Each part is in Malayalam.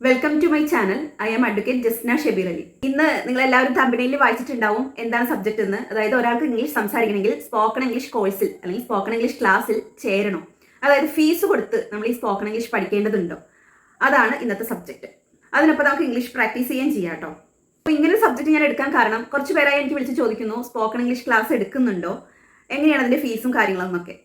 Welcome to my channel. I am advocate Jasna Shabeer Ali. ഇന്ന് നിങ്ങൾ എല്ലാവരും തമ്പനയിൽ വായിച്ചിട്ടുണ്ടാവും എന്താണ് സബ്ജക്റ്റ് എന്ന്. അതായത് ഒരാൾക്ക് ഇംഗ്ലീഷ് സംസാരിക്കണമെങ്കിൽ സ്പോക്കൺ ഇംഗ്ലീഷ് കോഴ്സിൽ അല്ലെങ്കിൽ സ്പോക്കൺ ഇംഗ്ലീഷ് ക്ലാസ്സിൽ ചേരണം. അതായത് ഫീസ് കൊടുത്ത് നമ്മൾ ഈ സ്പോക്കൺ ഇംഗ്ലീഷ് പഠിക്കേണ്ടതുണ്ടോ, അതാണ് ഇന്നത്തെ സബ്ജക്റ്റ്. അതിനൊപ്പം നമുക്ക് ഇംഗ്ലീഷ് പ്രാക്ടീസ് ചെയ്യാൻ ചെയ്യാം കേട്ടോ. അപ്പോൾ ഇങ്ങനെ ഒരു സബ്ജക്റ്റ് ഞാൻ എടുക്കാൻ കാരണം കുറച്ച് പേരായി എനിക്ക് വിളിച്ച് ചോദിക്കുന്നു, സ്പോക്കൺ ഇംഗ്ലീഷ് ക്ലാസ് എടുക്കുന്നുണ്ടോ, എങ്ങനെയാണ് അതിൻ്റെ ഫീസും കാര്യങ്ങളെന്നൊക്കെ.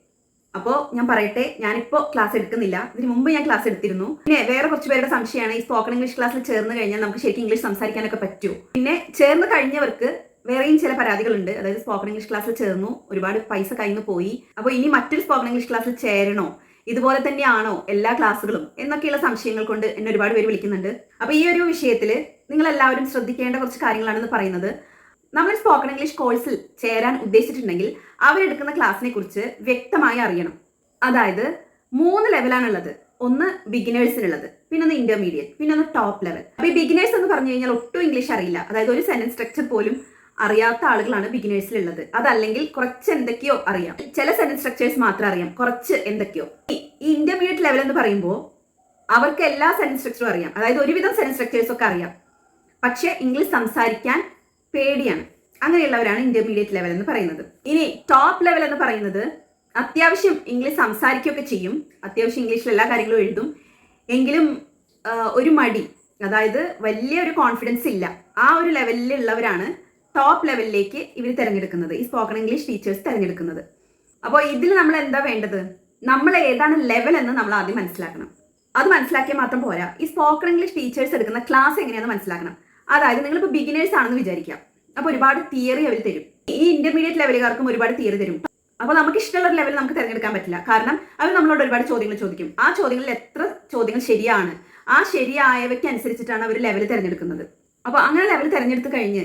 അപ്പോൾ ഞാൻ പറയട്ടെ, ഞാനിപ്പോൾ ക്ലാസ് എടുക്കുന്നില്ല. ഇതിന് മുമ്പ് ഞാൻ ക്ലാസ് എടുത്തിരുന്നു. പിന്നെ വേറെ കുറച്ച് പേരുടെ സംശയമാണ്, ഈ സ്പോക്കൺ ഇംഗ്ലീഷ് ക്ലാസ്സിൽ ചേർന്ന് കഴിഞ്ഞാൽ നമുക്ക് ശരിക്കും ഇംഗ്ലീഷ് സംസാരിക്കാനൊക്കെ പറ്റുമോ. പിന്നെ ചേർന്ന് കഴിഞ്ഞവർക്ക് വേറെയും ചില പരാതികളുണ്ട്. അതായത് സ്പോക്കൺ ഇംഗ്ലീഷ് ക്ലാസ്സിൽ ചേർന്നു, ഒരുപാട് പൈസ കയ്യിൽ നിന്ന് പോയി, അപ്പോൾ ഇനി മറ്റൊരു സ്പോക്കൺ ഇംഗ്ലീഷ് ക്ലാസ്സിൽ ചേരണോ, ഇതുപോലെ തന്നെയാണോ എല്ലാ ക്ലാസ്സുകളും എന്നൊക്കെയുള്ള സംശയങ്ങൾ കൊണ്ട് എന്നെ ഒരുപാട് പേര് വിളിക്കുന്നുണ്ട്. അപ്പോൾ ഈ ഒരു വിഷയത്തിൽ നിങ്ങൾ എല്ലാവരും ശ്രദ്ധിക്കേണ്ട കുറച്ച് കാര്യങ്ങളാണെന്ന് പറയുന്നത്. നമ്മൾ സ്പോക്കൺ ഇംഗ്ലീഷ് കോഴ്സിൽ ചേരാൻ ഉദ്ദേശിച്ചിട്ടുണ്ടെങ്കിൽ അവരെടുക്കുന്ന ക്ലാസ്സിനെ കുറിച്ച് വ്യക്തമായി അറിയണം. അതായത് 3 ലെവലാണുള്ളത്. ഒന്ന് ബിഗിനേഴ്സിനുള്ളത്, പിന്നെ ഒന്ന് ഇന്റർമീഡിയറ്റ്, പിന്നെ ഒന്ന് ടോപ്പ് ലെവൽ. അപ്പോൾ ഈ ബിഗിനേഴ്സ് എന്ന് പറഞ്ഞു കഴിഞ്ഞാൽ ഒട്ടും ഇംഗ്ലീഷ് അറിയില്ല, അതായത് ഒരു സെന്റൻസ് സ്ട്രക്ചർ പോലും അറിയാത്ത ആളുകളാണ് ബിഗിനേഴ്സിലുള്ളത്. അതല്ലെങ്കിൽ കുറച്ച് എന്തൊക്കെയോ അറിയാം, ചില സെന്റൻസ് സ്ട്രക്ചേഴ്സ് മാത്രം അറിയാം, കുറച്ച് എന്തൊക്കെയോ. ഈ ഇന്റർമീഡിയറ്റ് ലെവൽ എന്ന് പറയുമ്പോൾ അവർക്ക് എല്ലാ സെന്റൻസ് സ്ട്രക്ചറും അറിയാം, അതായത് ഒരുവിധം സെന്റൻസ് സ്ട്രക്ചേഴ്സ് ഒക്കെ അറിയാം, പക്ഷേ ഇംഗ്ലീഷ് സംസാരിക്കാൻ പേടിയാണ്. അങ്ങനെയുള്ളവരാണ് ഇന്റർമീഡിയറ്റ് ലെവൽ എന്ന് പറയുന്നത്. ഇനി ടോപ്പ് ലെവൽ എന്ന് പറയുന്നത് അത്യാവശ്യം ഇംഗ്ലീഷ് സംസാരിക്കുകയൊക്കെ ചെയ്യും, അത്യാവശ്യം ഇംഗ്ലീഷിൽ എല്ലാ കാര്യങ്ങളും എഴുതും, എങ്കിലും ഒരു മടി, അതായത് വലിയൊരു കോൺഫിഡൻസ് ഇല്ല. ആ ഒരു ലെവലിലുള്ളവരാണ് ടോപ്പ് ലെവലിലേക്ക് ഇവർ തിരഞ്ഞെടുക്കുന്നത്, ഈ സ്പോക്കൺ ഇംഗ്ലീഷ് ടീച്ചേഴ്സ് തിരഞ്ഞെടുക്കുന്നത്. അപ്പോൾ ഇതിൽ നമ്മൾ എന്താ വേണ്ടത്, നമ്മൾ ഏതാണ് ലെവൽ എന്ന് നമ്മൾ ആദ്യം മനസ്സിലാക്കണം. അത് മനസ്സിലാക്കിയാൽ മാത്രം പോരാ, ഈ സ്പോക്കൺ ഇംഗ്ലീഷ് ടീച്ചേഴ്സ് എടുക്കുന്ന ക്ലാസ് എങ്ങനെയാണെന്ന് മനസ്സിലാക്കണം. അതായത് നിങ്ങളിപ്പോൾ ബിഗിനേഴ്സ് ആണെന്ന് വിചാരിക്കാം, അപ്പോൾ ഒരുപാട് തിയറി അവർ തരും. ഈ ഇന്റർമീഡിയറ്റ് ലെവലുകാർക്കും ഒരുപാട് തിയറി തരും. അപ്പോൾ നമുക്ക് ഇഷ്ടമുള്ള ഒരു ലെവൽ നമുക്ക് തിരഞ്ഞെടുക്കാൻ പറ്റില്ല, കാരണം അവർ നമ്മളോട് ഒരുപാട് ചോദ്യങ്ങൾ ചോദിക്കും. ആ ചോദ്യങ്ങളിൽ എത്ര ചോദ്യങ്ങൾ ശരിയാണ്, ആ ശരിയായവയ്ക്ക് അനുസരിച്ചിട്ടാണ് അവർ ലെവൽ തിരഞ്ഞെടുക്കുന്നത്. അപ്പോൾ അങ്ങനെ ലെവൽ തിരഞ്ഞെടുത്ത് കഴിഞ്ഞ്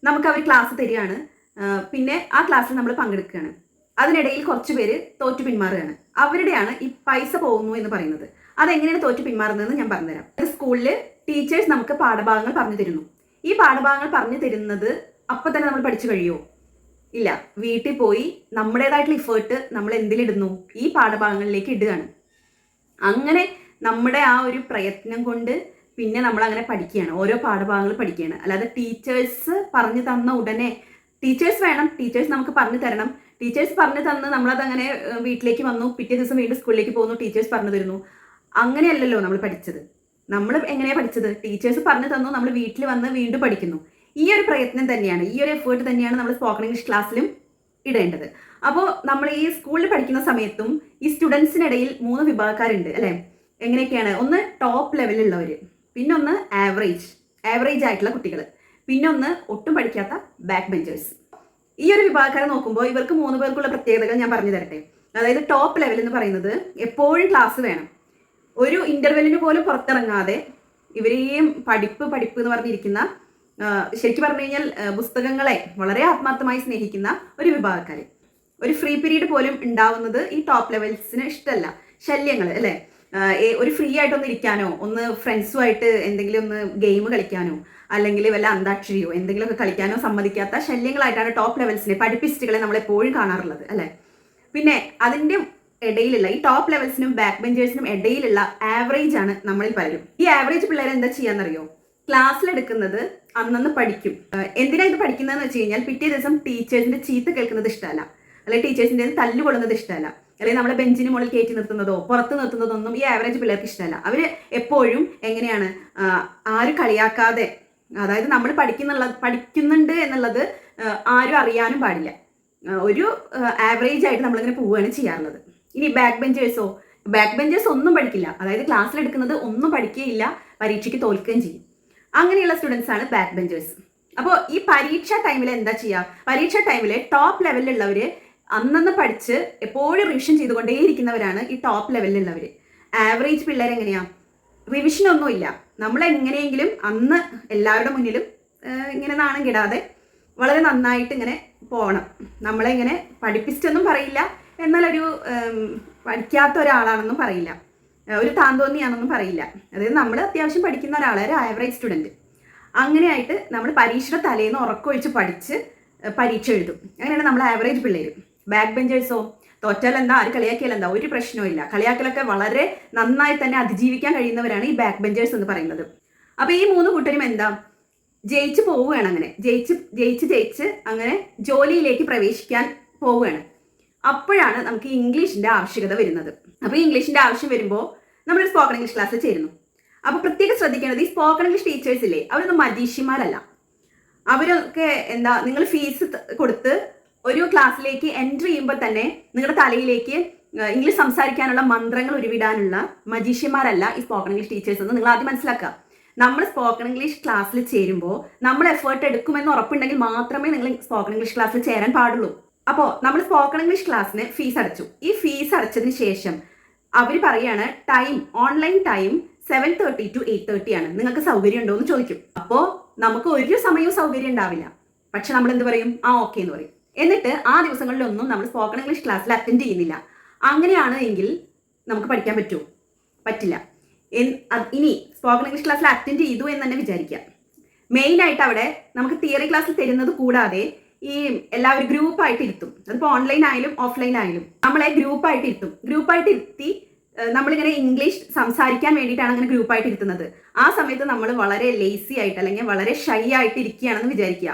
നമുക്ക് അവർ ക്ലാസ് തരികയാണ്, പിന്നെ ആ ക്ലാസ്സിൽ നമ്മൾ പങ്കെടുക്കുകയാണ്. അതിനിടയിൽ കുറച്ച് പേര് തോറ്റു പിന്മാറുകയാണ്. അവരുടെയാണ് ഈ പൈസ പോകുന്നു എന്ന് പറയുന്നത്. അതെങ്ങനെയാണ് തോറ്റു പിന്മാറുന്നതെന്ന് ഞാൻ പറഞ്ഞുതരാം. സ്കൂളിൽ ടീച്ചേഴ്സ് നമുക്ക് പാഠഭാഗങ്ങൾ പറഞ്ഞു തരുന്നു. ഈ പാഠഭാഗങ്ങൾ പറഞ്ഞു തരുന്നത് അപ്പം തന്നെ നമ്മൾ പഠിച്ചു കഴിയുമോ? ഇല്ല. വീട്ടിൽ പോയി നമ്മുടേതായിട്ടുള്ള ഇഫേർട്ട് നമ്മൾ എന്തിലിടുന്നു, ഈ പാഠഭാഗങ്ങളിലേക്ക് ഇടുകയാണ്. അങ്ങനെ നമ്മുടെ ആ ഒരു പ്രയത്നം കൊണ്ട് പിന്നെ നമ്മൾ അങ്ങനെ പഠിക്കുകയാണ്, ഓരോ പാഠഭാഗങ്ങൾ പഠിക്കുകയാണ്. അല്ലാതെ ടീച്ചേഴ്സ് പറഞ്ഞു തന്ന ഉടനെ ടീച്ചേഴ്സ് വേണം, ടീച്ചേഴ്സ് നമുക്ക് പറഞ്ഞു തരണം, ടീച്ചേഴ്സ് പറഞ്ഞു തന്ന് നമ്മളതങ്ങനെ വീട്ടിലേക്ക് വന്നു, പിറ്റേ ദിവസം വീണ്ടും സ്കൂളിലേക്ക് പോകുന്നു, ടീച്ചേഴ്സ് പറഞ്ഞു തരുന്നു. അങ്ങനെയല്ലല്ലോ നമ്മൾ പഠിച്ചത്. നമ്മൾ എങ്ങനെയാണ് പഠിച്ചത്? ടീച്ചേഴ്സ് പറഞ്ഞു തന്നു, നമ്മൾ വീട്ടിൽ വന്ന് വീണ്ടും പഠിക്കുന്നു. ഈ ഒരു പ്രയത്നം തന്നെയാണ്, ഈ ഒരു എഫേർട്ട് തന്നെയാണ് നമ്മൾ സ്പോക്കൺ ഇംഗ്ലീഷ് ക്ലാസ്സിലും ഇടേണ്ടത്. അപ്പോൾ നമ്മൾ ഈ സ്കൂളിൽ പഠിക്കുന്ന സമയത്തും ഈ സ്റ്റുഡൻസിനിടയിൽ 3 വിഭാഗക്കാരുണ്ട് അല്ലേ? എങ്ങനെയൊക്കെയാണ്? ഒന്ന് ടോപ്പ് ലെവലിലുള്ളവർ, പിന്നെ ഒന്ന് ആവറേജ് ആയിട്ടുള്ള കുട്ടികൾ, പിന്നെ ഒന്ന് ഒട്ടും പഠിക്കാത്ത ബാക്ക് ബെഞ്ചേഴ്സ്. ഈ ഒരു വിഭാഗക്കാരെ നോക്കുമ്പോൾ ഇവർക്ക് 3 പേർക്കുള്ള പ്രത്യേകതകൾ ഞാൻ പറഞ്ഞു തരട്ടെ. അതായത് ടോപ്പ് ലെവൽ എന്ന് പറയുന്നത് എപ്പോഴും ക്ലാസ് വേണം, ഒരു ഇന്റർവെല്ലിന് പോലും പുറത്തിറങ്ങാതെ ഇവരെയും പഠിപ്പ് എന്ന് പറഞ്ഞിരിക്കുന്ന, ശരിക്കും പറഞ്ഞു കഴിഞ്ഞാൽ പുസ്തകങ്ങളെ വളരെ ആത്മാർത്ഥമായി സ്നേഹിക്കുന്ന ഒരു വിഭാഗക്കാർ. ഒരു ഫ്രീ പീരീഡ് പോലും ഉണ്ടാവുന്നത് ഈ ടോപ്പ് ലെവൽസിന് ഇഷ്ടമല്ല. ശല്യങ്ങൾ അല്ലേ? ഒരു ഫ്രീ ആയിട്ടൊന്ന് ഇരിക്കാനോ, ഒന്ന് ഫ്രണ്ട്സുമായിട്ട് എന്തെങ്കിലും ഒന്ന് ഗെയിം കളിക്കാനോ, അല്ലെങ്കിൽ വല്ല അന്താക്ഷരിയോ എന്തെങ്കിലുമൊക്കെ കളിക്കാനോ സമ്മതിക്കാത്ത ശല്യങ്ങളായിട്ടാണ് ടോപ്പ് ലെവൽസിനെ, പഠിപ്പിസ്റ്റുകളെ നമ്മൾ എപ്പോഴും കാണാറുള്ളത് അല്ലേ? പിന്നെ അതിൻ്റെ ഇടയിലുള്ള ഈ ടോപ്പ് ലെവൽസിനും ബാക്ക് ബെഞ്ചേഴ്സിനും ഇടയിലുള്ള ആവറേജ് ആണ് നമ്മളിൽ പലരും. ഈ ആവറേജ് പിള്ളേർ എന്താ ചെയ്യാന്നറിയോ? ക്ലാസ്സിലെടുക്കുന്നത് അന്നന്ന് പഠിക്കും. എന്തിനാ ഇത് പഠിക്കുന്നതെന്ന് വെച്ച് കഴിഞ്ഞാൽ പിറ്റേ ദിവസം ടീച്ചേഴ്സിന്റെ ചീത്ത കേൾക്കുന്നത് ഇഷ്ടമല്ല, അല്ലെങ്കിൽ ടീച്ചേഴ്സിന്റെ തല്ലുകൊള്ളുന്നത് ഇഷ്ടമല്ല, അല്ലെങ്കിൽ നമ്മളെ ബെഞ്ചിന് മുകളിൽ കയറ്റി നിർത്തുന്നതോ പുറത്ത് നിർത്തുന്നതൊന്നും ഈ ആവറേജ് പിള്ളേർക്ക് ഇഷ്ടമല്ല. അവർ എപ്പോഴും എങ്ങനെയാണ്, ആരും കളിയാക്കാതെ, അതായത് നമ്മൾ പഠിക്കുന്നുണ്ട് എന്നുള്ളത് ആരും അറിയാനും പാടില്ല, ഒരു ആവറേജ് ആയിട്ട് നമ്മളിങ്ങനെ പോവുകയാണ് ചെയ്യാറുള്ളത്. ഇനി ബാക്ക് ബെഞ്ചേഴ്സ് ഒന്നും പഠിക്കില്ല, അതായത് ക്ലാസ്സിലെടുക്കുന്നത് ഒന്നും പഠിക്കുകയില്ല, പരീക്ഷയ്ക്ക് തോൽക്കുകയും ചെയ്യും. അങ്ങനെയുള്ള സ്റ്റുഡൻസ് ആണ് ബാക്ക് ബെഞ്ചേഴ്സ്. അപ്പോൾ ഈ പരീക്ഷ ടൈമിൽ എന്താ ചെയ്യുക? പരീക്ഷ ടൈമിൽ ടോപ്പ് ലെവലിലുള്ളവർ അന്നന്ന് പഠിച്ച് എപ്പോഴും റിവിഷൻ ചെയ്തുകൊണ്ടേയിരിക്കുന്നവരാണ് ഈ ടോപ്പ് ലെവലിലുള്ളവർ. ആവറേജ് പിള്ളേർ എങ്ങനെയാ? റിവിഷനൊന്നുമില്ല, നമ്മളെങ്ങനെയെങ്കിലും അന്ന് എല്ലാവരുടെ മുന്നിലും ഇങ്ങനെ നാണം കിടാതെ വളരെ നന്നായിട്ട് ഇങ്ങനെ പോകണം. നമ്മളെ ഇങ്ങനെ പഠിപ്പിച്ചൊന്നും പറയില്ല, എന്നാൽ ഒരു പഠിക്കാത്ത ഒരാളാണെന്നും പറയില്ല, ഒരു താന്തോന്നിയാണെന്നും പറയില്ല. അതായത് നമ്മൾ അത്യാവശ്യം പഠിക്കുന്ന ഒരാളെ, ഒരു ആവറേജ് സ്റ്റുഡൻറ്റ്. അങ്ങനെയായിട്ട് നമ്മൾ പരീക്ഷയുടെ തലേന്ന് ഉറക്കമൊഴിച്ച് പഠിച്ച് പരീക്ഷ എഴുതും. അങ്ങനെയാണ് നമ്മൾ ആവറേജ് പിള്ളേർ. ബാക്ക് ബെഞ്ചേഴ്സോ? തോറ്റാൽ എന്താ, ആര് കളിയാക്കിയാൽ എന്താ, ഒരു പ്രശ്നവും ഇല്ല. കളിയാക്കലൊക്കെ വളരെ നന്നായി തന്നെ അതിജീവിക്കാൻ കഴിയുന്നവരാണ് ഈ ബാക്ക് ബെഞ്ചേഴ്സ് എന്ന് പറയുന്നത്. അപ്പൊ ഈ 3 കൂട്ടരും എന്താ, ജയിച്ച് പോവുകയാണ്. അങ്ങനെ ജയിച്ച് അങ്ങനെ ജോലിയിലേക്ക് പ്രവേശിക്കാൻ പോവുകയാണ്. അപ്പോഴാണ് നമുക്ക് ഇംഗ്ലീഷിന്റെ ആവശ്യകത വരുന്നത്. അപ്പൊ ഈ ഇംഗ്ലീഷിന്റെ ആവശ്യം വരുമ്പോൾ നമ്മൾ സ്പോക്കൺ ഇംഗ്ലീഷ് ക്ലാസ്സിൽ ചേരുന്നു. അപ്പൊ പ്രത്യേകം ശ്രദ്ധിക്കേണ്ടത്, ഈ സ്പോക്കൺ ഇംഗ്ലീഷ് ടീച്ചേഴ്സ് ഇല്ലേ, അവരൊന്നും മജീഷ്യന്മാരല്ല. അവരൊക്കെ എന്താ, നിങ്ങൾ ഫീസ് കൊടുത്ത് ഒരു ക്ലാസ്സിലേക്ക് എൻട്രി ചെയ്യുമ്പോൾ തന്നെ നിങ്ങളുടെ തലയിലേക്ക് ഇംഗ്ലീഷ് സംസാരിക്കാനുള്ള മന്ത്രങ്ങൾ ഉരുവിടാനുള്ള മജീഷ്യന്മാരല്ല ഈ സ്പോക്കൺ ഇംഗ്ലീഷ് ടീച്ചേഴ്സ് എന്ന് നിങ്ങൾ ആദ്യം മനസ്സിലാക്കുക. നമ്മൾ സ്പോക്കൺ ഇംഗ്ലീഷ് ക്ലാസ്സിൽ ചേരുമ്പോൾ നമ്മൾ എഫേർട്ട് എടുക്കുമെന്ന് ഉറപ്പുണ്ടെങ്കിൽ മാത്രമേ നിങ്ങൾ സ്പോക്കൺ ഇംഗ്ലീഷ് ക്ലാസ്സിൽ ചേരാൻ പാടുള്ളൂ. അപ്പോൾ നമ്മൾ സ്പോക്കൺ ഇംഗ്ലീഷ് ക്ലാസ്സിന് ഫീസ് അടച്ചു. ഈ ഫീസ് അടച്ചതിന് ശേഷം അവർ പറയാണ് ടൈം, ഓൺലൈൻ ടൈം 7:30 to 8:30 ആണ്. നിങ്ങൾക്ക് സൗകര്യം ഉണ്ടോ എന്ന് ചോദിക്കും. അപ്പോൾ നമുക്ക് ഒരു സമയവും സൗകര്യം ഉണ്ടാവില്ല. പക്ഷെ നമ്മൾ എന്ത് പറയും, ആ ഓക്കെ എന്ന് പറയും. എന്നിട്ട് ആ ദിവസങ്ങളിലൊന്നും നമ്മൾ സ്പോക്കൺ ഇംഗ്ലീഷ് ക്ലാസ്സിൽ അറ്റൻഡ് ചെയ്യുന്നില്ല. അങ്ങനെയാണ് എങ്കിൽ നമുക്ക് പഠിക്കാൻ പറ്റുമോ? പറ്റില്ല. ഇനി സ്പോക്കൺ ഇംഗ്ലീഷ് ക്ലാസ്സിൽ അറ്റൻഡ് ചെയ്തു എന്ന് തന്നെ വിചാരിക്കാം. മെയിനായിട്ട് അവിടെ നമുക്ക് തിയറി ക്ലാസ്സിൽ തരുന്നത് കൂടാതെ ഈ എല്ലാവരും ഗ്രൂപ്പായിട്ട് ഇരുത്തും. അതിപ്പോൾ ഓൺലൈൻ ആയാലും ഓഫ്ലൈൻ ആയാലും നമ്മളെ ഗ്രൂപ്പായിട്ട് ഇരുത്തും. ഗ്രൂപ്പായിട്ട് ഇരുത്തി നമ്മളിങ്ങനെ ഇംഗ്ലീഷ് സംസാരിക്കാൻ വേണ്ടിയിട്ടാണ് അങ്ങനെ ഗ്രൂപ്പായിട്ട് ഇരുത്തുന്നത്. ആ സമയത്ത് നമ്മൾ വളരെ ലേസി ആയിട്ട് അല്ലെങ്കിൽ വളരെ ഷൈ ആയിട്ട് ഇരിക്കുകയാണെന്ന് വിചാരിക്കുക.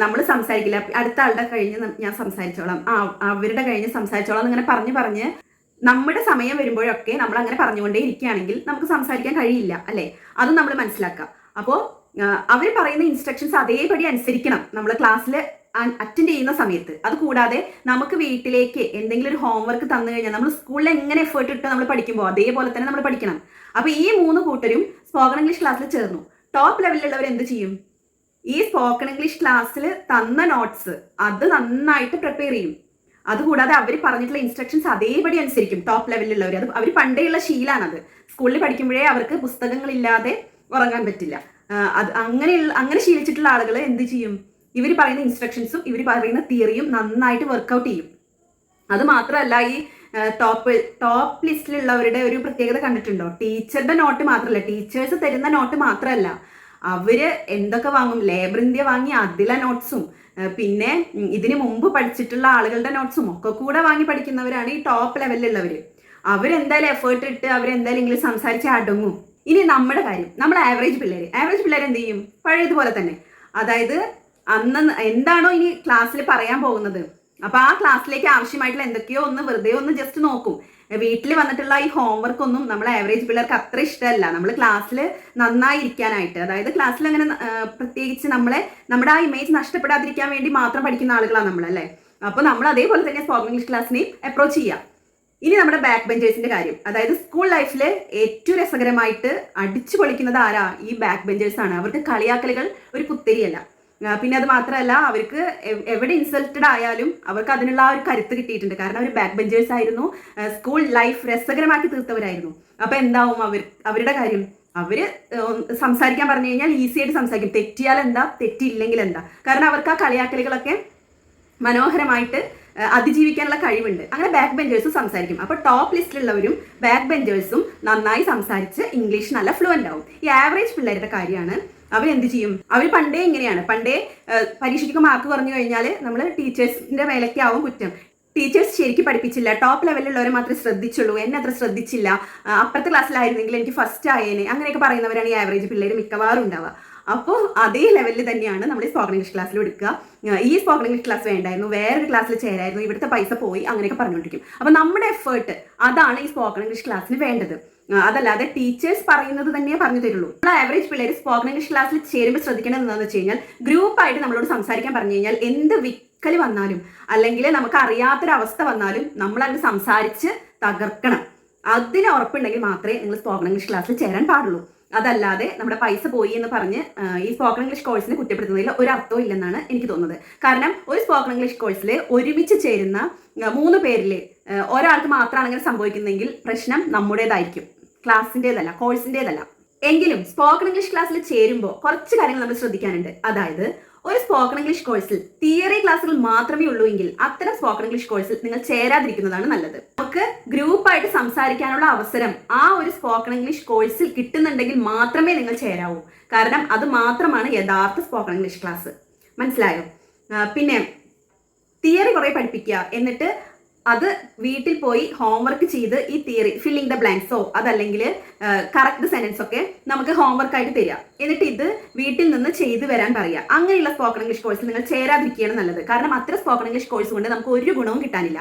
നമ്മൾ സംസാരിക്കില്ല, അടുത്ത ആളുടെ കഴിഞ്ഞ് ഞാൻ സംസാരിച്ചോളാം, അവരുടെ കഴിഞ്ഞ് സംസാരിച്ചോളാം എന്നിങ്ങനെ പറഞ്ഞ് നമ്മുടെ സമയം വരുമ്പോഴൊക്കെ നമ്മൾ അങ്ങനെ പറഞ്ഞുകൊണ്ടേ ഇരിക്കുകയാണെങ്കിൽ നമുക്ക് സംസാരിക്കാൻ കഴിയില്ല, അല്ലേ? അതും നമ്മൾ മനസ്സിലാക്കുക. അപ്പോൾ അവർ പറയുന്ന ഇൻസ്ട്രക്ഷൻസ് അതേപടി അനുസരിക്കണം നമ്മൾ ക്ലാസ്സിൽ അറ്റൻഡ് ചെയ്യുന്ന സമയത്ത്. അതുകൂടാതെ നമുക്ക് വീട്ടിലേക്ക് എന്തെങ്കിലും ഒരു ഹോംവർക്ക് തന്നു കഴിഞ്ഞാൽ നമ്മൾ സ്കൂളിൽ എങ്ങനെ എഫേർട്ട് ഇട്ട് നമ്മൾ പഠിക്കുമ്പോൾ അതേപോലെ തന്നെ നമ്മൾ പഠിക്കണം. അപ്പോൾ ഈ 3 കൂട്ടരും സ്പോക്കൺ ഇംഗ്ലീഷ് ക്ലാസ്സിൽ ചേർന്നു. ടോപ്പ് ലെവലിലുള്ളവർ എന്ത് ചെയ്യും? ഈ സ്പോക്കൺ ഇംഗ്ലീഷ് ക്ലാസ്സിൽ തന്ന നോട്ട്സ് അത് നന്നായിട്ട് പ്രിപ്പയർ ചെയ്യും. അതുകൂടാതെ അവർ പറഞ്ഞിട്ടുള്ള ഇൻസ്ട്രക്ഷൻസ് അതേപടി അനുസരിക്കും. ടോപ്പ് ലെവലിലുള്ളവർ അത് അവർ പണ്ടേയുള്ള ശീലമാണത്. സ്കൂളിൽ പഠിക്കുമ്പോഴേ അവർക്ക് പുസ്തകങ്ങളില്ലാതെ ഉറങ്ങാൻ പറ്റില്ല. അങ്ങനെ ശീലിച്ചിട്ടുള്ള ആളുകൾ എന്ത് ചെയ്യും? ഇവർ പറയുന്ന ഇൻസ്ട്രക്ഷൻസും ഇവർ പറയുന്ന തിയറിയും നന്നായിട്ട് വർക്കൗട്ട് ചെയ്യും. അത് മാത്രമല്ല, ഈ ടോപ്പ് ലിസ്റ്റിലുള്ളവരുടെ ഒരു പ്രത്യേകത കണ്ടിട്ടുണ്ടോ? ടീച്ചറുടെ നോട്ട് മാത്രമല്ല, ടീച്ചേഴ്സ് തരുന്ന നോട്ട് മാത്രമല്ല, അവര് എന്തൊക്കെ വാങ്ങും? ലേബർ ഇന്ത്യ വാങ്ങി അതിലെ നോട്ട്സും പിന്നെ ഇതിനു മുമ്പ് പഠിച്ചിട്ടുള്ള ആളുകളുടെ നോട്ട്സും ഒക്കെ കൂടെ വാങ്ങി പഠിക്കുന്നവരാണ് ഈ ടോപ്പ് ലെവലിലുള്ളവർ. അവരെന്തായാലും എഫേർട്ട് ഇട്ട് അവരെന്തായാലും ഇംഗ്ലീഷ് സംസാരിച്ച് അടങ്ങും. ഇനി നമ്മുടെ കാര്യം, നമ്മുടെ ആവറേജ് പിള്ളേർ എന്ത് ചെയ്യും? പഴയതുപോലെ തന്നെ, അതായത് അന്ന് എന്താണോ ഇനി ക്ലാസ്സിൽ പറയാൻ പോകുന്നത്, അപ്പൊ ആ ക്ലാസ്സിലേക്ക് ആവശ്യമായിട്ടുള്ള എന്തൊക്കെയോ ഒന്ന് വെറുതെ ഒന്ന് ജസ്റ്റ് നോക്കും. വീട്ടിൽ വന്നിട്ടുള്ള ഈ ഹോംവർക്ക് ഒന്നും നമ്മളെ ആവറേജ് പിള്ളേർക്ക് അത്ര ഇഷ്ടമല്ല. നമ്മൾ ക്ലാസ്സിൽ നന്നായി ഇരിക്കാനായിട്ട്, അതായത് ക്ലാസ്സിൽ അങ്ങനെ പ്രത്യേകിച്ച് നമ്മുടെ ആ ഇമേജ് നഷ്ടപ്പെടാതിരിക്കാൻ വേണ്ടി മാത്രം പഠിക്കുന്ന ആളുകളാണ് നമ്മളല്ലേ. അപ്പോൾ നമ്മൾ അതേപോലെ തന്നെ സ്പോക്കൺ ഇംഗ്ലീഷ് ക്ലാസ്സിനെയും അപ്രോച്ച് ചെയ്യാം. ഇനി നമ്മുടെ ബാക്ക് ബെഞ്ചേഴ്സിന്റെ കാര്യം, അതായത് സ്കൂൾ ലൈഫിൽ ഏറ്റവും രസകരമായിട്ട് അടിച്ചു പൊളിക്കുന്നത് ആരാ? ഈ ബാക്ക് ബെഞ്ചേഴ്സ് ആണ്. അവർക്ക് കളിയാക്കലുകൾ ഒരു പുത്തരിയല്ല. പിന്നെ അത് മാത്രമല്ല, അവർക്ക് എവിടെ ഇൻസൾട്ടഡ് ആയാലും അവർക്ക് അതിനുള്ള ആ ഒരു കരുത്ത് കിട്ടിയിട്ടുണ്ട്. കാരണം അവർ ബാക്ക് ബെഞ്ചേഴ്സ് ആയിരുന്നു, സ്കൂൾ ലൈഫ് രസകരമാക്കി തീർത്തവരായിരുന്നു. അപ്പൊ എന്താവും അവരുടെ കാര്യം? അവര് സംസാരിക്കാൻ പറഞ്ഞു കഴിഞ്ഞാൽ ഈസി ആയിട്ട് സംസാരിക്കും. തെറ്റിയാൽ എന്താ, തെറ്റിയില്ലെങ്കിൽ എന്താ? കാരണം അവർക്ക് ആ കളിയാക്കലുകളൊക്കെ മനോഹരമായിട്ട് അതിജീവിക്കാനുള്ള കഴിവുണ്ട്. അങ്ങനെ ബാക്ക് ബെഞ്ചേഴ്സും സംസാരിക്കും. അപ്പോൾ ടോപ്പ് ലിസ്റ്റിലുള്ളവരും ബാക്ക് ബെഞ്ചേഴ്സും നന്നായി സംസാരിച്ച് ഇംഗ്ലീഷ് നല്ല ഫ്ലുവൻ്റ് ആവും. ഈ ആവറേജ് പിള്ളേരുടെ കാര്യമാണ്. അവരെന്ത് ചെയ്യും? അവർ പണ്ടേ ഇങ്ങനെയാണ്. പണ്ടേ പരീക്ഷയ്ക്ക് മാർക്ക് കുറഞ്ഞു കഴിഞ്ഞാൽ നമ്മൾ ടീച്ചേഴ്സിന്റെ മേലേക്കാവും കുറ്റം. ടീച്ചേഴ്സ് ശരിക്കും പഠിപ്പിച്ചില്ല, ടോപ്പ് ലെവലിലുള്ളവരെ മാത്രമേ ശ്രദ്ധിച്ചുള്ളൂ, എന്നെ അത്ര ശ്രദ്ധിച്ചില്ല, അപ്പുറത്തെ ക്ലാസ്സിലായിരുന്നെങ്കിൽ എനിക്ക് ഫസ്റ്റ് ആയേനെ, അങ്ങനെയൊക്കെ പറയുന്നവരാണ് ഈ ആവറേജ് പിള്ളേർ മിക്കവാറും ഉണ്ടാവുക. അപ്പോൾ അതേ ലെവലിൽ തന്നെയാണ് നമ്മൾ ഈ സ്പോക്കൺ ഇംഗ്ലീഷ് ക്ലാസ്സിൽ എടുക്കുക. ഈ സ്പോക്കൺ ഇംഗ്ലീഷ് ക്ലാസ് വേണ്ടായിരുന്നു, വേറൊരു ക്ലാസ്സിൽ ചേരായിരുന്നു, ഇവിടുത്തെ പൈസ പോയി, അങ്ങനെയൊക്കെ പറഞ്ഞുകൊണ്ടിരിക്കും. അപ്പോൾ നമ്മുടെ എഫേർട്ട് അതാണ് ഈ സ്പോക്കൺ ഇംഗ്ലീഷ് ക്ലാസ്സിന് വേണ്ടത്. അതല്ലാതെ ടീച്ചേഴ്സ് പറയുന്നത് തന്നെ പറഞ്ഞു തരുള്ളൂ. നമ്മൾ ആവറേജ് പിള്ളേർ സ്പോക്കൺ ഇംഗ്ലീഷ് ക്ലാസ്സിൽ ചേരുമ്പോൾ ശ്രദ്ധിക്കേണ്ടത് എന്താണെന്ന് വെച്ച് കഴിഞ്ഞാൽ, ഗ്രൂപ്പായിട്ട് നമ്മളോട് സംസാരിക്കാൻ പറഞ്ഞു കഴിഞ്ഞാൽ എന്ത് വിക്കൽ വന്നാലും അല്ലെങ്കിൽ നമുക്ക് അറിയാത്തൊരവസ്ഥ വന്നാലും നമ്മൾ അങ്ങ് സംസാരിച്ച് തകർക്കണം. അതിന് ഉറപ്പുണ്ടെങ്കിൽ മാത്രമേ നിങ്ങൾ സ്പോക്കൺ ഇംഗ്ലീഷ് ക്ലാസ്സിൽ ചേരാൻ പാടുള്ളൂ. അതല്ലാതെ നമ്മുടെ പൈസ പോയി എന്ന് പറഞ്ഞ് ഈ സ്പോക്കൺ ഇംഗ്ലീഷ് കോഴ്സിനെ കുറ്റപ്പെടുത്തുന്നതിൽ ഒരു അർത്ഥവും ഇല്ലെന്നാണ് എനിക്ക് തോന്നുന്നത്. കാരണം ഒരു സ്പോക്കൺ ഇംഗ്ലീഷ് കോഴ്സിൽ ഒരുമിച്ച് ചേരുന്ന 3 പേരിൽ ഒരാൾക്ക് മാത്രമാണ് അങ്ങനെ സംഭവിക്കുന്നതെങ്കിൽ പ്രശ്നം നമ്മുടേതായിരിക്കും, ക്ലാസ്സിൻ്റെതല്ല, കോഴ്സിൻ്റെതല്ല. എങ്കിലും സ്പോക്കൺ ഇംഗ്ലീഷ് ക്ലാസ്സിൽ ചേരുമ്പോൾ കുറച്ച് കാര്യങ്ങൾ നമ്മൾ ശ്രദ്ധിക്കാനുണ്ട്. അതായത് ഒരു സ്പോക്കൺ ഇംഗ്ലീഷ് കോഴ്സിൽ തിയറി ക്ലാസ്സുകൾ മാത്രമേ ഉള്ളൂ എങ്കിൽ അത്തരം സ്പോക്കൺ ഇംഗ്ലീഷ് കോഴ്സിൽ നിങ്ങൾ ചേരാതിരിക്കുന്നതാണ് നല്ലത്. നമുക്ക് ഗ്രൂപ്പായിട്ട് സംസാരിക്കാനുള്ള അവസരം ആ ഒരു സ്പോക്കൺ ഇംഗ്ലീഷ് കോഴ്സിൽ കിട്ടുന്നുണ്ടെങ്കിൽ മാത്രമേ നിങ്ങൾ ചേരാവൂ. കാരണം അത് മാത്രമാണ് യഥാർത്ഥ സ്പോക്കൺ ഇംഗ്ലീഷ് ക്ലാസ്. മനസ്സിലായോ? പിന്നെ തിയറി കുറേ പഠിപ്പിക്കുക, എന്നിട്ട് അത് വീട്ടിൽ പോയി ഹോംവർക്ക് ചെയ്ത് ഈ തിയറി ഫില്ലിംഗ് ദ ബ്ലാങ്ക്സോ അതല്ലെങ്കിൽ കറക്റ്റ് സെന്റൻസ് ഒക്കെ നമുക്ക് ഹോംവർക്ക് ആയിട്ട് തരിക. എന്നിട്ട് ഇത് വീട്ടിൽ നിന്ന് ചെയ്തു വരാൻ പറയുക. അങ്ങനെയുള്ള സ്പോക്കൺ ഇംഗ്ലീഷ് കോഴ്സിൽ നിങ്ങൾ ചേരാതിരിക്കുകയാണ് നല്ലത്. കാരണം അത്ര സ്പോക്കൺ ഇംഗ്ലീഷ് കോഴ്സ് കൊണ്ട് നമുക്ക് ഒരു ഗുണവും കിട്ടാനില്ല.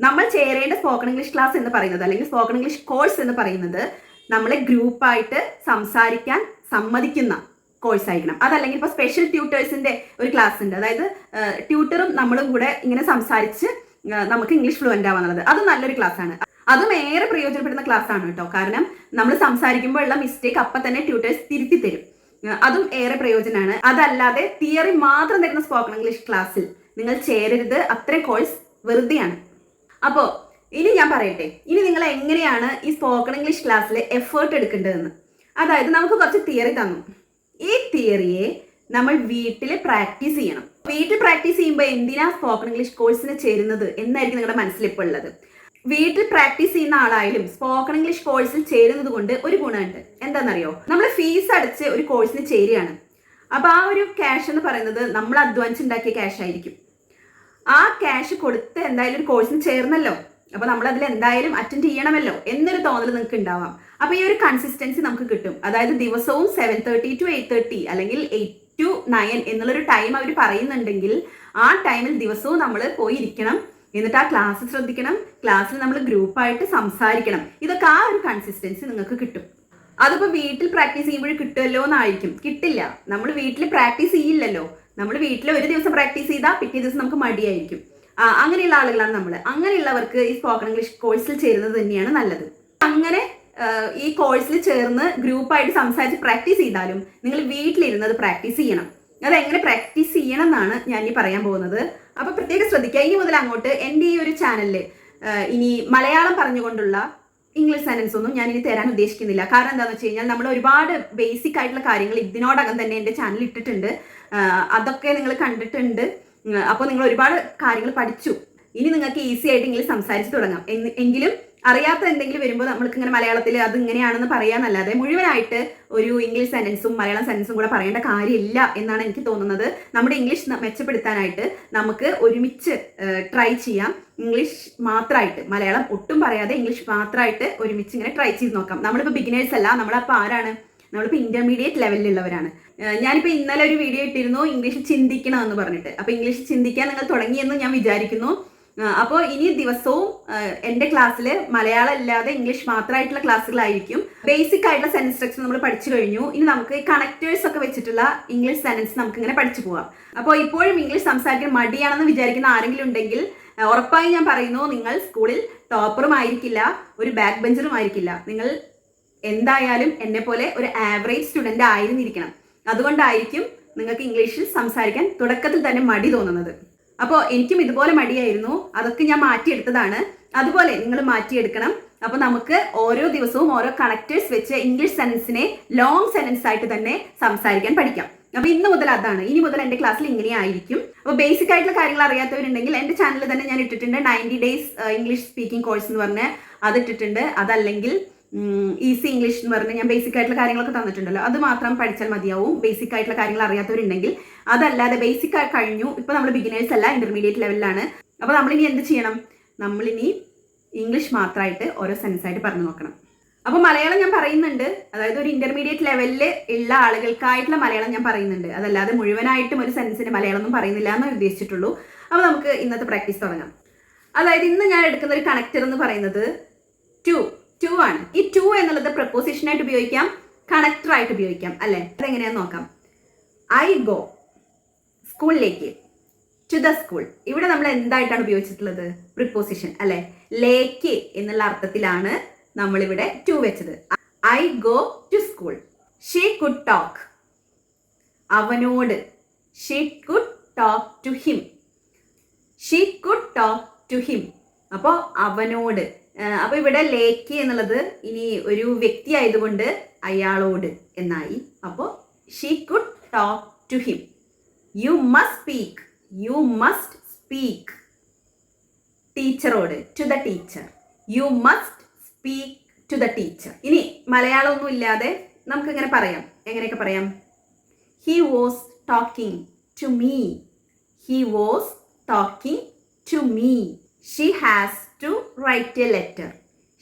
നമ്മൾ ചേരേണ്ട സ്പോക്കൺ ഇംഗ്ലീഷ് ക്ലാസ് എന്ന് പറയുന്നത് അല്ലെങ്കിൽ സ്പോക്കൺ ഇംഗ്ലീഷ് കോഴ്സ് എന്ന് പറയുന്നത് നമ്മളെ ഗ്രൂപ്പായിട്ട് സംസാരിക്കാൻ സമ്മതിക്കുന്ന കോഴ്സ് ആയിരിക്കണം. അതല്ലെങ്കിൽ ഇപ്പോൾ സ്പെഷ്യൽ ട്യൂട്ടേഴ്സിന്റെ ഒരു ക്ലാസ് ഉണ്ട്. അതായത് ട്യൂട്ടറും നമ്മളും കൂടെ ഇങ്ങനെ സംസാരിച്ച് നമുക്ക് ഇംഗ്ലീഷ് ഫ്ലുവൻ്റ് ആവാന്നുള്ളത് അത് നല്ലൊരു ക്ലാസ് ആണ്. അതും ഏറെ പ്രയോജനപ്പെടുന്ന ക്ലാസ് ആണ് കേട്ടോ. കാരണം നമ്മൾ സംസാരിക്കുമ്പോൾ ഉള്ള മിസ്റ്റേക്ക് അപ്പം തന്നെ ട്യൂട്ടേഴ്സ് തിരുത്തി തരും. അതും ഏറെ പ്രയോജനമാണ്. അതല്ലാതെ തിയറി മാത്രം തരുന്ന സ്പോക്കൺ ഇംഗ്ലീഷ് ക്ലാസ്സിൽ നിങ്ങൾ ചേരരുത്. അത്രയും കോഴ്സ് വെറുതെയാണ്. അപ്പോൾ ഇനി ഞാൻ പറയട്ടെ, ഇനി നിങ്ങൾ എങ്ങനെയാണ് ഈ സ്പോക്കൺ ഇംഗ്ലീഷ് ക്ലാസ്സിൽ എഫേർട്ട് എടുക്കേണ്ടതെന്ന്. അതായത് നമുക്ക് കുറച്ച് തിയറി തന്നു. ഈ തിയറിയെ നമ്മൾ വീട്ടിൽ പ്രാക്ടീസ് ചെയ്യണം. വീട്ടിൽ പ്രാക്ടീസ് ചെയ്യുമ്പോൾ എന്തിനാ സ്പോക്കൺ ഇംഗ്ലീഷ് കോഴ്സിന് ചേരുന്നത് എന്നായിരിക്കും നിങ്ങളുടെ മനസ്സിൽ ഇപ്പോൾ ഉള്ളത്. വീട്ടിൽ പ്രാക്ടീസ് ചെയ്യുന്ന ആളായാലും സ്പോക്കൺ ഇംഗ്ലീഷ് കോഴ്സിൽ ചേരുന്നത് കൊണ്ട് ഒരു ഗുണമുണ്ട്. എന്താണെന്നറിയോ? നമ്മൾ ഫീസ് അടച്ച് ഒരു കോഴ്സിന് ചേരുകയാണ്. അപ്പോൾ ആ ഒരു ക്യാഷ് എന്ന് പറയുന്നത് നമ്മൾ അധ്വാനിച്ചുണ്ടാക്കിയ ക്യാഷ് ആയിരിക്കും. ആ ക്യാഷ് കൊടുത്ത് എന്തായാലും ഒരു കോഴ്സിന് ചേർന്നല്ലോ, അപ്പോൾ നമ്മൾ അതിൽ എന്തായാലും അറ്റൻഡ് ചെയ്യണമല്ലോ എന്നൊരു തോന്നൽ നിങ്ങൾക്ക് ഉണ്ടാവാം. അപ്പോൾ ഈ ഒരു കൺസിസ്റ്റൻസി നമുക്ക് കിട്ടും. അതായത് ദിവസവും 7:30 to 8:30 അല്ലെങ്കിൽ 8 to 9 എന്നുള്ളൊരു ടൈം അവർ പറയുന്നുണ്ടെങ്കിൽ ആ ടൈമിൽ ദിവസവും നമ്മൾ പോയി ഇരിക്കണം. എന്നിട്ട് ആ ക്ലാസ് ശ്രദ്ധിക്കണം. ക്ലാസ്സിൽ നമ്മൾ ഗ്രൂപ്പായിട്ട് സംസാരിക്കണം. ഇതൊക്കെ ആ ഒരു കൺസിസ്റ്റൻസി നിങ്ങൾക്ക് കിട്ടും. അതിപ്പോൾ വീട്ടിൽ പ്രാക്ടീസ് ചെയ്യുമ്പോൾ കിട്ടുമല്ലോ എന്നായിരിക്കും. കിട്ടില്ല. നമ്മൾ വീട്ടിൽ പ്രാക്ടീസ് ചെയ്യില്ലല്ലോ. നമ്മൾ വീട്ടിൽ ഒരു ദിവസം പ്രാക്ടീസ് ചെയ്താൽ പിറ്റേ ദിവസം നമുക്ക് മടിയായിരിക്കും. അങ്ങനെയുള്ള ആളുകളാണ് നമ്മൾ. അങ്ങനെയുള്ളവർക്ക് ഈ സ്പോക്കൺ ഇംഗ്ലീഷ് കോഴ്സിൽ ചേരുന്നത് തന്നെയാണ് നല്ലത്. അങ്ങനെ ഈ കോഴ്സിൽ ചേർന്ന് ഗ്രൂപ്പായിട്ട് സംസാരിച്ച് പ്രാക്ടീസ് ചെയ്താലും നിങ്ങൾ വീട്ടിലിരുന്നത് പ്രാക്ടീസ് ചെയ്യണം. അതെങ്ങനെ പ്രാക്ടീസ് ചെയ്യണം എന്നാണ് ഞാൻ ഇനി പറയാൻ പോകുന്നത്. അപ്പോൾ പ്രത്യേകം ശ്രദ്ധിക്കുക. ഇനി മുതൽ അങ്ങോട്ട് എൻ്റെ ഈ ഒരു ചാനലിൽ ഇനി മലയാളം പറഞ്ഞുകൊണ്ടുള്ള ഇംഗ്ലീഷ് സെന്റൻസ് ഒന്നും ഞാൻ ഇനി തരാൻ ഉദ്ദേശിക്കുന്നില്ല. കാരണം എന്താണെന്ന് വെച്ച് കഴിഞ്ഞാൽ നമ്മൾ ഒരുപാട് ബേസിക് ആയിട്ടുള്ള കാര്യങ്ങൾ ഇതിനോടകം തന്നെ എൻ്റെ ചാനലിൽ ഇട്ടിട്ടുണ്ട്. അതൊക്കെ നിങ്ങൾ കണ്ടിട്ടുണ്ട്. അപ്പോൾ നിങ്ങൾ ഒരുപാട് കാര്യങ്ങൾ പഠിച്ചു. ഇനി നിങ്ങൾക്ക് ഈസി ആയിട്ട് ഇംഗ്ലീഷ് സംസാരിച്ച് തുടങ്ങാം. എങ്കിലും അറിയാത്ത എന്തെങ്കിലും വരുമ്പോൾ നമ്മൾക്ക് ഇങ്ങനെ മലയാളത്തിൽ അത് ഇങ്ങനെയാണെന്ന് പറയാന്നല്ലാതെ മുഴുവനായിട്ട് ഒരു ഇംഗ്ലീഷ് സെന്റൻസും മലയാളം സെന്റൻസും കൂടെ പറയേണ്ട കാര്യമില്ല എന്നാണ് എനിക്ക് തോന്നുന്നത്. നമ്മുടെ ഇംഗ്ലീഷ് മെച്ചപ്പെടുത്താനായിട്ട് നമുക്ക് ഒരുമിച്ച് ട്രൈ ചെയ്യാം. ഇംഗ്ലീഷ് മാത്രമായിട്ട്, മലയാളം ഒട്ടും പറയാതെ ഇംഗ്ലീഷ് മാത്രമായിട്ട് ഒരുമിച്ച് ഇങ്ങനെ ട്രൈ ചെയ്ത് നോക്കാം. നമ്മളിപ്പോൾ ബിഗിനേഴ്സ് അല്ല. നമ്മളപ്പോൾ ആരാണ്? നമ്മളിപ്പോൾ ഇന്റർമീഡിയറ്റ് ലെവലിലുള്ളവരാണ്. ഞാനിപ്പോൾ ഇന്നലെ ഒരു വീഡിയോ ഇട്ടിരുന്നു ഇംഗ്ലീഷ് ചിന്തിക്കണം എന്ന് പറഞ്ഞിട്ട്. അപ്പോൾ ഇംഗ്ലീഷ് ചിന്തിക്കാൻ നിങ്ങൾ തുടങ്ങിയെന്ന് ഞാൻ വിചാരിക്കുന്നു. അപ്പോൾ ഇനി ദിവസവും എൻ്റെ ക്ലാസ്സിൽ മലയാളം ഇല്ലാതെ ഇംഗ്ലീഷ് മാത്രമായിട്ടുള്ള ക്ലാസ്സുകളായിരിക്കും. ബേസിക് ആയിട്ടുള്ള സെന്റൻസ് സ്ട്രക്ചർ നമ്മൾ പഠിച്ചു കഴിഞ്ഞു. ഇനി നമുക്ക് കണക്ടേഴ്സ് ഒക്കെ വെച്ചിട്ടുള്ള ഇംഗ്ലീഷ് സെന്റൻസ് നമുക്ക് ഇങ്ങനെ പഠിച്ചു പോവാം. അപ്പോൾ ഇപ്പോഴും ഇംഗ്ലീഷ് സംസാരിക്കാൻ മടിയാണെന്ന് വിചാരിക്കുന്ന ആരെങ്കിലും ഉണ്ടെങ്കിൽ ഉറപ്പായി ഞാൻ പറയുന്നു, നിങ്ങൾ സ്കൂളിൽ ടോപ്പറും ആയിരിക്കില്ല, ഒരു ബാക്ക് ബെഞ്ചറും ആയിരിക്കില്ല. നിങ്ങൾ എന്തായാലും എന്നെ പോലെ ഒരു ആവറേജ് സ്റ്റുഡൻ്റ് ആയിരുന്നിരിക്കണം. അതുകൊണ്ടായിരിക്കും നിങ്ങൾക്ക് ഇംഗ്ലീഷിൽ സംസാരിക്കാൻ തുടക്കത്തിൽ തന്നെ മടി തോന്നുന്നത്. അപ്പോൾ എനിക്കും ഇതുപോലെ മടിയായിരുന്നു. അതൊക്കെ ഞാൻ മാറ്റിയെടുത്തതാണ്. അതുപോലെ നിങ്ങൾ മാറ്റിയെടുക്കണം. അപ്പോൾ നമുക്ക് ഓരോ ദിവസവും ഓരോ കണക്ടേഴ്സ് വെച്ച് ഇംഗ്ലീഷ് സെന്റൻസിനെ ലോങ് സെന്റൻസ് ആയിട്ട് തന്നെ സംസാരിക്കാൻ പഠിക്കാം. അപ്പോൾ ഇന്ന് മുതൽ അതാണ്. ഇനി മുതൽ എൻ്റെ ക്ലാസ്സിൽ ഇങ്ങനെ ആയിരിക്കും. അപ്പോൾ ബേസിക് ആയിട്ടുള്ള കാര്യങ്ങൾ അറിയാത്തവരുണ്ടെങ്കിൽ എൻ്റെ ചാനലിൽ തന്നെ ഞാൻ ഇട്ടിട്ടുണ്ട് 90 days ഇംഗ്ലീഷ് സ്പീക്കിംഗ് കോഴ്സ് എന്ന് പറഞ്ഞ് അത് ഇട്ടിട്ടുണ്ട്. അതല്ലെങ്കിൽ ഈസി ഇംഗ്ലീഷ് എന്ന് പറഞ്ഞ് ഞാൻ ബേസിക് ആയിട്ടുള്ള കാര്യങ്ങളൊക്കെ തന്നിട്ടുണ്ടല്ലോ. അത് മാത്രം പഠിച്ചാൽ മതിയാവും. ബേസിക് ആയിട്ടുള്ള കാര്യങ്ങൾ അറിയാത്തവരുണ്ടെങ്കിൽ. അതല്ലാതെ ബേസിക് കഴിഞ്ഞു, ഇപ്പോൾ നമ്മൾ ബിഗിനേഴ്സ് അല്ല, ഇന്റർമീഡിയറ്റ് ലെവലിലാണ്. അപ്പോൾ നമ്മളിനി എന്ത് ചെയ്യണം? നമ്മളിനി ഇംഗ്ലീഷ് മാത്രമായിട്ട് ഓരോ സെൻറ്റൻസ് ആയിട്ട് പറഞ്ഞു നോക്കണം. അപ്പോൾ മലയാളം ഞാൻ പറയുന്നുണ്ട്. അതായത് ഒരു ഇന്റർമീഡിയറ്റ് ലെവലിൽ ഉള്ള ആളുകൾക്കായിട്ടുള്ള മലയാളം ഞാൻ പറയുന്നുണ്ട്. അതല്ലാതെ മുഴുവനായിട്ടും ഒരു സെൻറ്റൻസിന്റെ മലയാളം ഒന്നും പറയുന്നില്ല എന്ന് ഉദ്ദേശിച്ചിട്ടുള്ളൂ. അപ്പോൾ നമുക്ക് ഇന്നത്തെ പ്രാക്ടീസ് തുടങ്ങാം. അതായത് ഇന്ന് ഞാൻ എടുക്കുന്ന ഒരു കണക്ടർ എന്ന് പറയുന്നത് ടു ആണ്. ഈ ടു എന്നുള്ളത് പ്രപ്പോസിഷനായിട്ട് ഉപയോഗിക്കാം, കണക്ടർ ആയിട്ട് ഉപയോഗിക്കാം അല്ലേ? അതെങ്ങനെയാന്ന് നോക്കാം. ഐ ഗോ സ്കൂളിലേക്ക്, ടു ദ സ്കൂൾ. ഇവിടെ നമ്മൾ എന്തായിട്ടാണ് ഉപയോഗിച്ചിട്ടുള്ളത്? പ്രിപ്പോസിഷൻ അല്ലെ? ലേക്ക് എന്നുള്ള അർത്ഥത്തിലാണ് നമ്മളിവിടെ ടു വെച്ചത്. I go to school. She could talk. അവനോട്. She could talk to him. She could talk to him. അപ്പോൾ അവനോട്. അപ്പോൾ ഇവിടെ ലേക്ക് എന്നുള്ളത് ഇനി ഒരു വ്യക്തി ആയതുകൊണ്ട് അയാളോട് എന്നായി. അപ്പോൾ she could talk to him. You must speak. You must speak. ടീച്ചറോട്, to the teacher. You must speak to the teacher. ഇനി മലയാളം ഒന്നും ഇല്ലാതെ നമുക്ക് ഇങ്ങനെ പറയാം. എങ്ങനെയൊക്കെ പറയാം? He was talking to me. He was talking to me. She has to write a letter.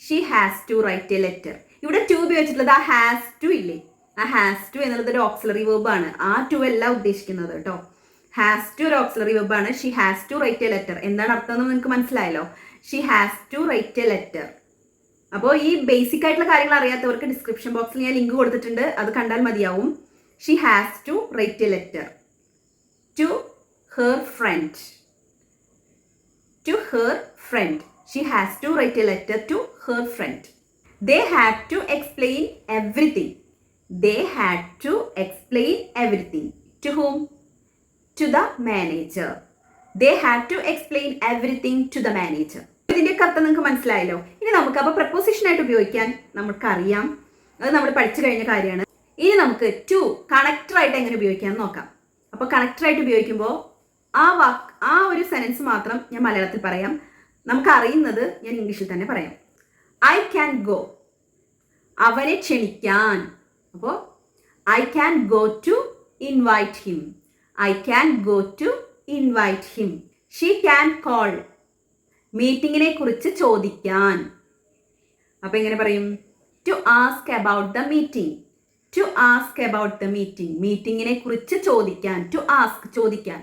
She has to write a letter. ഇവിടെ ടു ഉപയോഗിച്ചിട്ടുള്ളത് ആ ഹാസ് ടു ഇല്ലേ, ആ ഹാസ് ടു എന്നുള്ളത് ഒരു ഓക്സിലറി വെർബ് ആണ്. ആ ടു അല്ല ഉദ്ദേശിക്കുന്നത് കേട്ടോ. ഹാസ് ടു ഒരു ഓക്സിലറി വെർബ് ആണ്. She has to write a letter. എന്താണ് അർത്ഥം എന്ന് നിങ്ങൾക്ക് മനസ്സിലായല്ലോ. She has to write a letter. അപ്പോൾ ഈ ബേസിക് ആയിട്ടുള്ള കാര്യങ്ങൾ അറിയാത്തവർക്ക് ഡിസ്ക്രിപ്ഷൻ ബോക്സിൽ ഞാൻ ലിങ്ക് കൊടുത്തിട്ടുണ്ട്, അത് കണ്ടാൽ മതിയാവും. She has to write a letter to her friend. To her friend. She has to write a letter to her friend. They had to explain everything. They had to explain everything. To whom? To the manager. They had to explain everything to the manager. ഇതിന്റെ അർത്ഥം നിങ്ങൾക്ക് മനസ്സിലായല്ലോ. ഇനി നമുക്ക് അപ്പോൾ പ്രപ്പോസിഷൻ ആയിട്ട് ഉപയോഗിക്കാൻ നമുക്കറിയാം, അത് നമ്മൾ പഠിച്ചു കഴിഞ്ഞ കാര്യമാണ്. ഇനി നമുക്ക് ടു കണക്ടറായിട്ട് എങ്ങനെ ഉപയോഗിക്കാമെന്ന് നോക്കാം. അപ്പോൾ കണക്ടറായിട്ട് ഉപയോഗിക്കുമ്പോൾ ആ ഒരു സെനൻസ് മാത്രം ഞാൻ മലയാളത്തിൽ പറയാം. നമുക്ക് അറിയുന്നത് ഞാൻ ഇംഗ്ലീഷിൽ തന്നെ പറയാം. ഐ ക്യാൻ ഗോ, അവനെ ക്ഷണിക്കാൻ. അപ്പോൾ I can go to invite him. I can go to invite him. She can call, മീറ്റിങ്ങിനെ കുറിച്ച് ചോദിക്കാൻ. അപ്പോൾ എങ്ങനെ പറയും? To ask about the meeting. To ask about the meeting. മീറ്റിങ്ങിനെ കുറിച്ച് ചോദിക്കാൻ. ടു ആസ്ക് ചോദിക്കാൻ.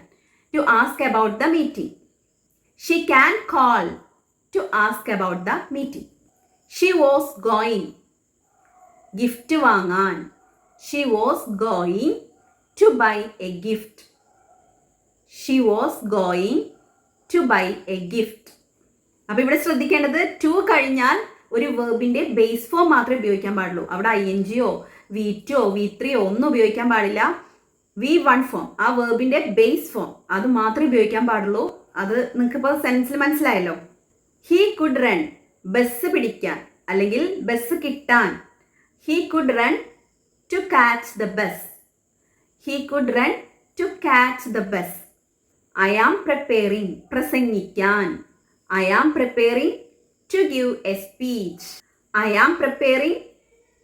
To ask about the meeting. She can call to ask about the meeting. She was going, gift വാങ്ങാൻ. She was going to buy a gift. She was going to buy a gift. അപ്പോൾ ഇവിടെ ശ്രദ്ധിക്കേണ്ടത് ടു കഴിഞ്ഞാൽ ഒരു വെർബിന്റെ ബേസ് ഫോം മാത്രമേ ഉപയോഗിക്കാൻ പാടുള്ളൂ. അവിടെ INGയോ V2 V3 ഒന്നും ഉപയോഗിക്കാൻ പാടില്ല. V1 ഫോം, ആ വെർബിന്റെ ബേസ് ഫോം, അത് മാത്രമേ ഉപയോഗിക്കാൻ പാടുള്ളൂ. അത് നിങ്ങൾക്ക് ഇപ്പോൾ സെൻസിൽ മനസ്സിലായല്ലോ. ഹീ കുഡ് റൺ, ബസ് പിടിക്കാൻ അല്ലെങ്കിൽ ബസ് കിട്ടാൻ. He could run to catch the bus. He could run to catch the bus. I am preparing, പ്രസംഗിക്കാൻ. I am preparing to give a speech. I am preparing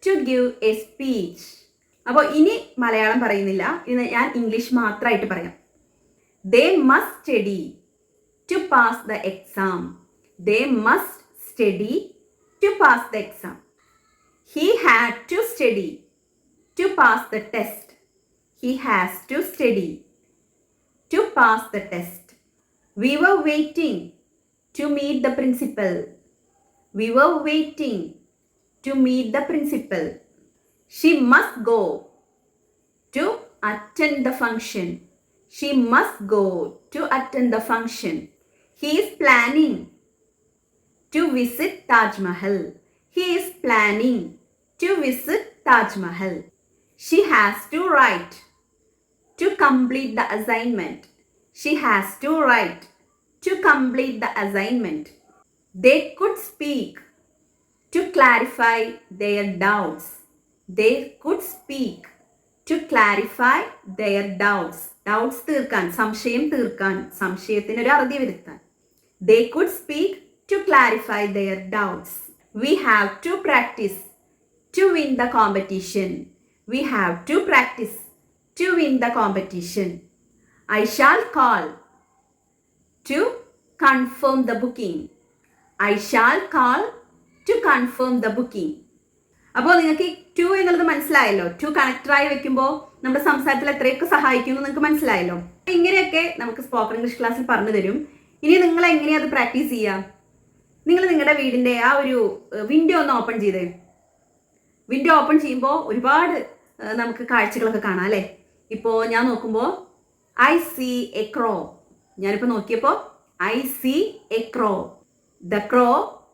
to give a speech. അപ്പോൾ ഇനി മലയാളം പറയുന്നില്ല, ഇന്ന് ഞാൻ ഇംഗ്ലീഷ് മാത്രമായിട്ട് പറയാം. They must study to pass the exam. They must study to pass the exam. He had to study to pass the test. He has to study to pass the test. We were waiting to meet the principal. We were waiting to meet the principal. She must go to attend the function. She must go to attend the function. He is planning to visit Taj Mahal. He is planning to visit Taj Mahal. She has to write to complete the assignment. She has to write to complete the assignment. They could speak to clarify their doubts. They could speak to clarify their doubts. Doubts തീർക്കാൻ, സംശയം തീർക്കാൻ, സംശയത്തിന് ഒരു അറുതി വരുത്താൻ. They could speak to clarify their doubts. We have to practice to win the competition. We have to practice to win the competition. I shall call to confirm the booking. I shall call to confirm the booking. അപ്പോൾ നിങ്ങൾക്ക് ഈ ടു എന്നുള്ളത് മനസ്സിലായല്ലോ. ടു കണക്ടറായി വെക്കുമ്പോൾ നമ്മുടെ സംസാരത്തിൽ എത്രയൊക്കെ സഹായിക്കുമെന്ന് നിങ്ങൾക്ക് മനസ്സിലായല്ലോ. ഇങ്ങനെയൊക്കെ നമുക്ക് സ്പോക്കൺ ഇംഗ്ലീഷ് ക്ലാസ്സിൽ പറഞ്ഞു തരും. ഇനി നിങ്ങൾ എങ്ങനെയാണ് അത് പ്രാക്ടീസ് ചെയ്യുക? നിങ്ങൾ നിങ്ങളുടെ വീടിൻ്റെ ആ ഒരു വിൻഡോ ഒന്ന് ഓപ്പൺ ചെയ്തേ. വിൻഡോ ഓപ്പൺ ചെയ്യുമ്പോൾ ഒരുപാട് നമുക്ക് കാഴ്ചകളൊക്കെ കാണാം അല്ലേ. ഇപ്പോൾ ഞാൻ നോക്കുമ്പോൾ ഐ സീ എ ക്രോ. ഞാനിപ്പോൾ നോക്കിയപ്പോൾ I see a crow. The crow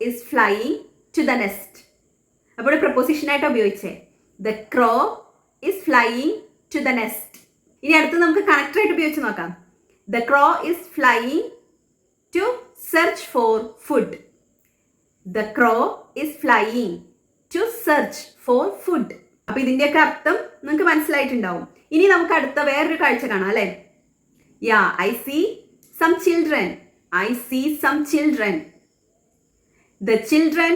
is flying to the nest. അപ്പോൾ പ്രപ്പോസിഷനായിട്ട് ഉപയോഗിച്ചേ. The crow is flying to the nest. ഇനി അടുത്ത് നമുക്ക് കണക്ടറായിട്ട് ഉപയോഗിച്ച് നോക്കാം. The crow is flying to search for food. The crow is flying to search for food. അപ്പോൾ ഇതിൻ്റെയൊക്കെ അർത്ഥം നിങ്ങൾക്ക് മനസ്സിലായിട്ടുണ്ടാവും. ഇനി നമുക്ക് അടുത്ത വേറൊരു കാഴ്ച കാണാം അല്ലേ. Yeah, I see some children. I see some children. The children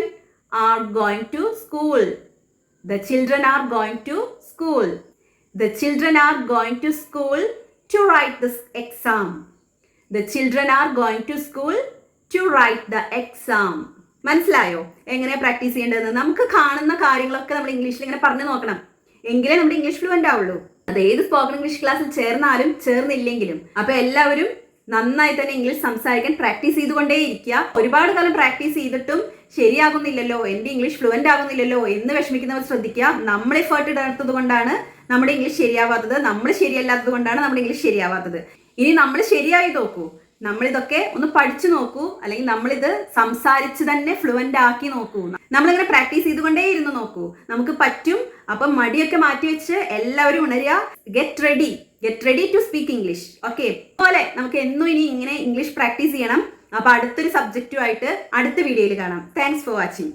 are going to school. The children are going to school. The children are going to school to write this exam. The children are going to school to write the exam. മനസ്സിലായോ എങ്ങനെ പ്രാക്ടീസ് ചെയ്യേണ്ടതെന്ന്? നമുക്ക് കാണുന്ന കാര്യങ്ങളൊക്കെ നമ്മൾ ഇംഗ്ലീഷിൽ ഇങ്ങനെ പറഞ്ഞു നോക്കണം, എങ്കിലേ നമ്മുടെ ഇംഗ്ലീഷ് ഫ്ലുവൻ്റ് ആവുള്ളൂ. അത് ഏത് സ്പോക്കൺ ഇംഗ്ലീഷ് ക്ലാസ്സിൽ ചേർന്നാലും ചേർന്നില്ലെങ്കിലും. അപ്പൊ എല്ലാവരും നന്നായി തന്നെ ഇംഗ്ലീഷ് സംസാരിക്കാൻ പ്രാക്ടീസ് ചെയ്തുകൊണ്ടേയിരിക്കുക. ഒരുപാട് കാലം പ്രാക്ടീസ് ചെയ്തിട്ടും ശരിയാകുന്നില്ലല്ലോ, എന്റെ ഇംഗ്ലീഷ് ഫ്ലുവൻ്റ് ആകുന്നില്ലല്ലോ എന്ന് വിഷമിക്കുന്നവർ ശ്രദ്ധിക്കുക. നമ്മൾ എഫേർട്ട് ഇടാത്തത് കൊണ്ടാണ് നമ്മുടെ ഇംഗ്ലീഷ് ശരിയാവാത്തത്, നമ്മൾ ശരിയല്ലാത്തത് കൊണ്ടാണ് നമ്മുടെ ഇംഗ്ലീഷ് ശരിയാവാത്തത്. ഇനി നമ്മൾ ശരിയായി നോക്കൂ, നമ്മളിതൊക്കെ ഒന്ന് പഠിച്ചു നോക്കൂ, അല്ലെങ്കിൽ നമ്മളിത് സംസാരിച്ച് തന്നെ ഫ്ലുവൻ്റ് ആക്കി നോക്കൂ. നമ്മളിങ്ങനെ പ്രാക്ടീസ് ചെയ്തുകൊണ്ടേ ഇരുന്ന് നോക്കൂ, നമുക്ക് പറ്റും. അപ്പം മടിയൊക്കെ മാറ്റി വെച്ച് എല്ലാവരും ഉണരുക. Get ready to speak English. Okay, അതുപോലെ നമുക്ക് എന്നും ഇനി ഇങ്ങനെ ഇംഗ്ലീഷ് പ്രാക്ടീസ് ചെയ്യണം. അപ്പൊ അടുത്തൊരു സബ്ജക്റ്റുമായിട്ട് അടുത്ത വീഡിയോയിൽ കാണാം. Thanks for watching.